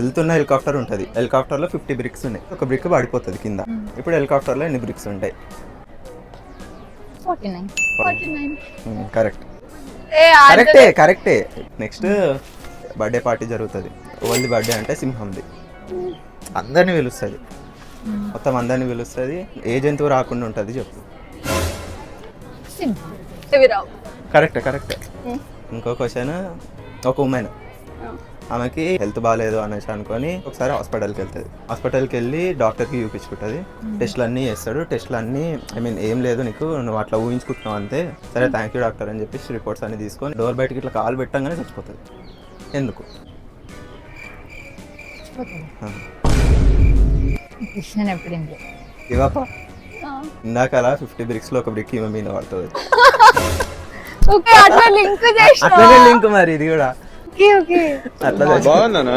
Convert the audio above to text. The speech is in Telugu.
వెళ్తున్న హెలికాప్టర్ ఉంటుంది, హెలికాప్టర్లో 50 బ్రిక్స్ ఉన్నాయి, ఒక బ్రిక్ పడిపోతుంది కింద. ఇప్పుడు హెలికాప్టర్లో ఎన్ని బ్రిక్స్ ఉంటాయి? 49. కరెక్ట్, ఏ కరెక్టే కరెక్టే. నెక్స్ట్ బర్త్డే పార్టీ జరుగుతుంది. ఓన్లీ బర్త్డే అంటే సింహంది. అందరిని పిలుస్తుంది, మొత్తం అందరిని పిలుస్తుంది. ఏ జంతువు రాకుండా ఉంటుంది చెప్పు. శివరావు. Correct correct. ఇంకో క్వశ్చన్, ఒక ఉమెన్, ఆమెకి హెల్త్ బాగాలేదు అనేసి అనుకొని ఒకసారి హాస్పిటల్కి వెళ్తుంది. హాస్పిటల్కి వెళ్ళి డాక్టర్కి చూపించుకుంటుంది. టెస్ట్లు అన్నీ చేస్తాడు. టెస్ట్లు అన్నీ ఏం లేదు నీకు, నువ్వు అట్లా ఊహించుకుంటున్నావు అంతే, సరే థ్యాంక్ యూ డాక్టర్ అని చెప్పేసి రిపోర్ట్స్ అన్ని తీసుకొని డోర్ బయటకి ఇట్లా కాలు పెట్టంగానే చచ్చిపోతుంది. ఎందుకు? ఇవప్ప ఇందాక అలా 50 బ్రిక్స్లో ఒక బ్రిక్ ఈమె మీద పడుతుంది. ఓకే, అట్లా లింక్ చేసిన. అట్లనే లింక్ మరి ఇది కూడా ఓకే అట్లా బాగుందనా?